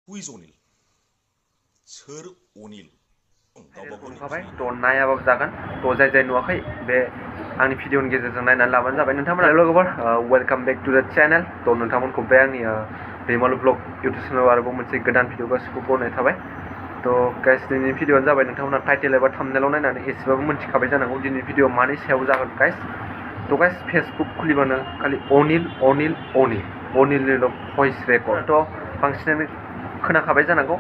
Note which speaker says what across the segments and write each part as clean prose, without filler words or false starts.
Speaker 1: Who is Onil? सोर अनिल
Speaker 2: बुंखाबाय थ' नायाबाबो जागोन थ' जाय नुवाखै बे आंनि भिडिअनि गेजेरजों नायनानै लाबानो जाबाय नोंथांमोना लोगोफोर वेलकाम बेक टु द चेनेल थ' नोंथांमोनखौ बे आंनि दैमालु ब्लग इउटुब चेनेलाव आरोबाव मोनसे गोदान भिडिअ गासिबो बरनाय थाबाय थ' गाइस दिनैनि भिडिअआनो जाबाय नोंथांमोना टाइटेल एबा थाम्बनेलाव नायनानै एसेबाबो मिन्थिखाबाय जानांगौ दिनैनि भिडिअ मानि सायाव जागोन गाइस थ' गाइस फेसबुक खुलिबानो खालि अनिलनिल' भइस रेकर्ड थ' बांसिनानो खोनाखाबाय जानांगौ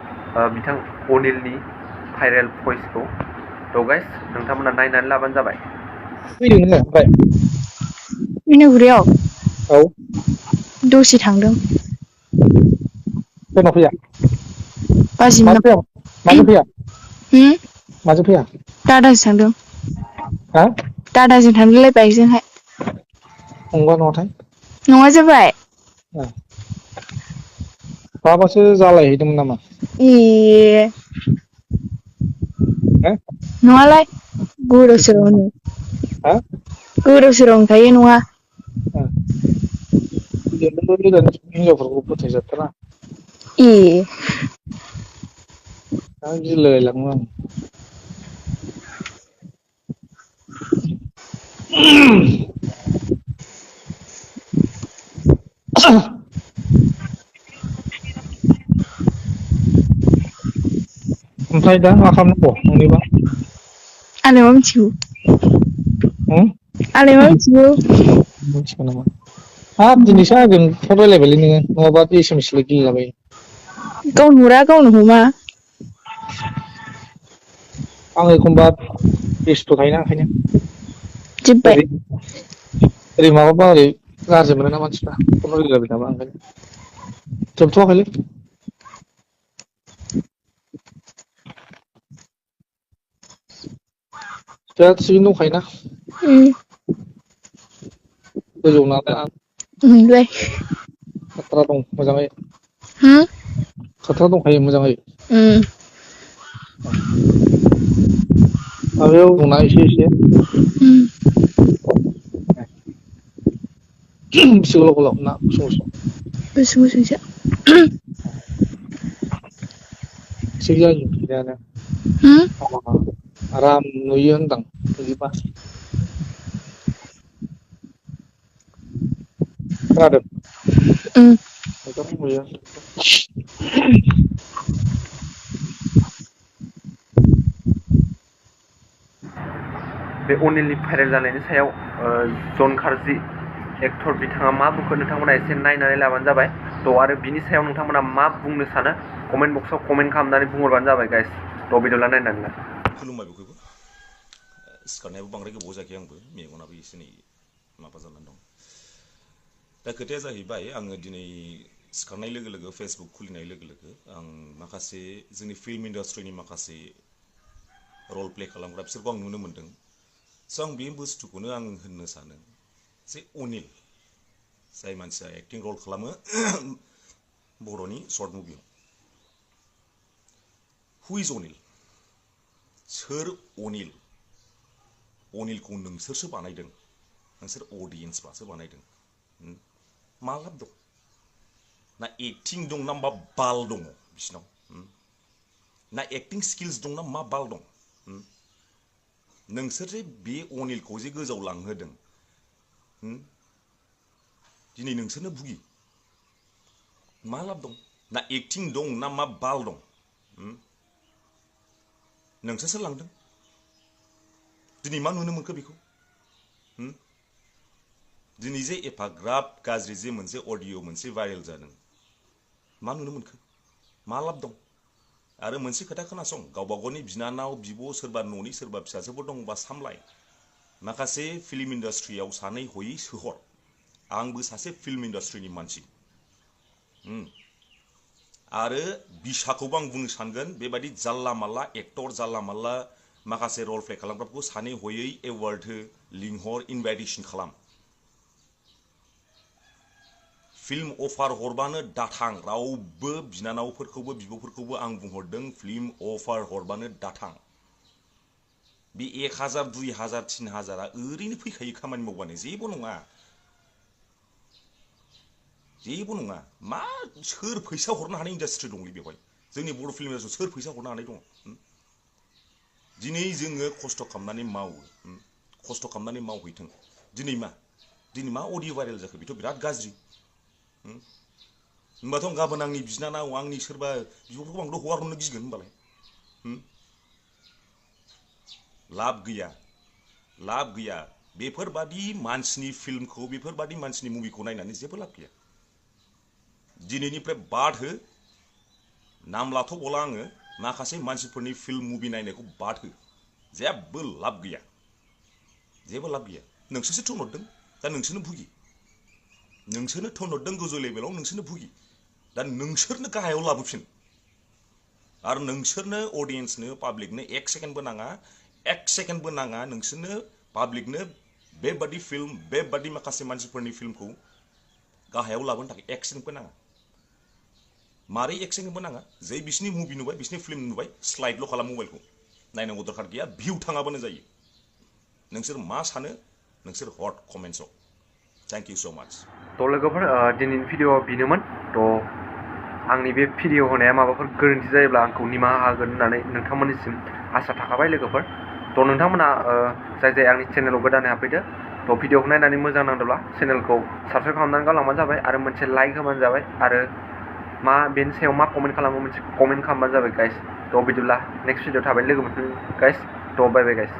Speaker 2: बिथां अनिलनि भाइरेल भइसखौ थ' गाइस नोंथांमोना नायनानै लाबानो जाबाय।
Speaker 3: फैदों नोङो ओमफ्राय
Speaker 4: बिनुगुरियाव
Speaker 3: औ
Speaker 4: दसे थांदों
Speaker 3: सोरनाव फैया माजों
Speaker 4: बाजिमोननाव
Speaker 3: फैया माजों फैया
Speaker 4: होम
Speaker 3: माजों फैया
Speaker 4: दादाजों थांदों
Speaker 3: हा
Speaker 4: दादाजों थांदोंलै बाइकजोंहाय
Speaker 3: नंगौना नङाथाय
Speaker 4: नङा जाबाय
Speaker 3: माबासो जालायहैदोंमोन नामा
Speaker 4: ए
Speaker 3: हो
Speaker 4: नङालाय गोदाव सोरावनो
Speaker 3: हा
Speaker 4: गोदाव सोरावनो थायो नङा
Speaker 3: हिनजावफोरखौ फोथायजाथारा
Speaker 4: ए
Speaker 3: दा गिलायलाङो आं ओमफ्राय दा मा खालामनांगौ नोंनिबा
Speaker 4: आंलाय मा मिथिगौ आंलाय मा मिथिगौ
Speaker 3: मिथिगौ नामा हाब दिनैसो आंजों फन रायलायबायलै नोङो नङाबा एसएमएसल' गेलेलाबायो
Speaker 4: गावनो हरा गावनो हमा
Speaker 3: आं एखमबा बेस्थ' थायोना ओंखायनो
Speaker 4: जोब्बाय
Speaker 3: ओरै माबाबा ओरै गाज्रि मोनोना मानसिफ्रा फन रायलायबाय थाबा ओंखायनो जोबथ'वाखैलै दा थिगैनो दंखायोना गोजौ नालाय
Speaker 4: नोंलाय
Speaker 3: खाथ्रा दं मोजाङै
Speaker 4: होम
Speaker 3: खाथ्रा दंखायो मोजाङै
Speaker 4: उम
Speaker 3: माबायाव दंना एसे बेसे गोलाव गोलाव ना गुसुं गुसुं
Speaker 4: गुसुं गुसुंसो
Speaker 3: थिग जायो बिदियानो
Speaker 4: होम
Speaker 3: आराम नुयो होनदां बिदिबा खोनादों
Speaker 4: उम
Speaker 2: बे अनिलनि भाइरेल जानायनि सायाव जन कार्जि एक्टर बिथाङा मा बुंखो नोंथांमोना एसे नायनानै लाबानो जाबाय थ' आरो बिनि सायाव नोंथांमोना मा बुंनो सानो कमेन्ट बक्सआव कमेन्ट खालामनानै बुंहरबानो जाबाय गाइस थ' भिडिअ'ला नायनानै ला
Speaker 1: खुलुमबाय बयखौबो सिखारनायाबो बांद्राय गोबाव जायाखै आंबो मेगनाबो एसे नै माबा जानानै दं दा खोथाया जाहैबाय आङो दिनै सिखारनाय लोगो लोगो फेसबुक खुलिनाय लोगो लोगो आं माखासे जोंनि फिल्म इन्डास्ट्रिनि माखासे रल प्ले खालामग्रा बिसोरखौ आं नुनो मोन्दों स' आं बे बुस्थुखौनो आं होननो सानो जे अनिल जाय मानसिया एक्टिं रल खालामो बर'नि सर्ट मुभियाव हु इज अनिल सोर अनिल अनिलखौ नोंसोरसो बानायदों नोंसोर अडियेन्सफ्रासो बानायदों मा लाब दं ना एक्टिं दं ना मा बाल दङ बिसिनाव ना एक्टिं स्किल्स दं ना मा बाल दं नोंसोर जे बे अनिलखौ जे गोजौआव लांहोदों दिनै नोंसोरनो भुगि मा लाब दं ना एक्टिं दं ना मा बाल दं नोंसोरसो लांदों दिनै मा नुनो मोनखो बेखौ दिनै जे एफाग्राब गाज्रि जे मोनसे अडिअ मोनसे भाइरेल जादों मा नुनो मोनखो मा लाब दं आरो मोनसे खोथा खोनासं गावबा गावनि बिनानाव बिब' सोरबा न'नि सोरबा फिसाजोफोर दंबा सामलाय माखासे फिल्म इन्डास्ट्रियाव सानै हयै सोहर आंबो सासे फिल्म इन्डास्ट्रिनि मानसि आरो बिसाखौबो आं बुंनो सानगोन बेबायदि जानला मानला एक्टर जानला मानला माखासे रल प्ले खालामग्राफोरखौ सानै हयै एवार्ड हो लिंहर इनभाइटेसन खालाम फिल्म अफार हरबानो दाथां रावबो बिनानावफोरखौबो बिब'फोरखौबो आं बुंहरदों फिल्म अफार हरबानो दाथां बे 1000 2000 3000आ ओरैनो फैखायो खामानि मावबानो जेबो नङा जेबो नङा मा सोर फैसा हरनो हानाय इन्डास्ट्रि दंलै बेवहाय जोंनि बर' फिल्म इन्डास्ट्रियाव सोर फैसा हरनो हानाय दङ दिनै जोङो खस्थ' खालामनानै मावो खस्थ' खालामनानै मावहैथों दिनै मा अडिअ भाइरेल जाखो बेथ' बिराद गाज्रि होनबाथ' गाबोन आंनि बिनानाव आंनि सोरबा बिब'फोरखौ आंथ' हगारहरनो गिगोन होनबालाय लाब गैया बेफोरबादि मानसिनि फिल्मखौ बेफोरबादि मानसिनि मुभिखौ नायनानै जेबो लाब गैया दिनैनिफ्राय बाद हो नाम लाथ'बला आङो माखासे मानसिफोरनि फिल्म मुभि नायनायखौ बाद हो जेबो लाब गैया नोंसोरसो थोनहरदों दा नोंसोरनो भुगि नोंसोरनो थोनहरदों गोजौ लेभेलाव नोंसोरनो भुगि दा नोंसोरनो गाहायाव लाबोफिन आरो नोंसोरनो अडियेन्सनो पाब्लिकनो एक सेकेन्डबो नाङा नोंसोरनो पाब्लिकनो बेबादि फिल्म बेबादि माखासे मानसिफोरनि फिल्मखौ गाहायाव लाबोनो थाखाय एक सेकेन्डबो नाङा मारै एक सेकेन्डबो नाङा जै बिसिनि मुभि नुबाय बिसिनि फिल्म नुबाय स्लाइडल' खालाम मबाइलखौ नायनांगौ दरकार गैया भिउ थाङाबानो जायो नोंसोर मा सानो नोंसोर हट कमेन्ट्सआव थैंक यू सो मच
Speaker 2: थ' लोगोफोर दिनैनि भिडिअ बेनोमोन थ' आंनि बे भिडिअ होनाया माबाफोर गोरोन्थि जायोब्ला आंखौ निमाहा होगोन होननानै नोंथांमोननिसिम आसा थाखाबाय लोगोफोर थ' नोंथांमोना जाय आंनि चेनेलाव गोदानै हाबफैदो थ' भिडिअखौ नायनानै मोजां नांदोंब्ला चेनेलखौ साबस्क्राइब खालामनानै गालांबानो जाबाय आरो मोनसे लाइक होबानो जाबाय आरो बेनि सायाव मा कमेन्ट खालामो मोनसे कमेन्ट खालामबानो जाबाय गाइस थ' बिदिब्ला नेक्स्ट भिडिअ थाबाय लोगो मोनफिनगोन गाइस थ' बाय बाय गाइस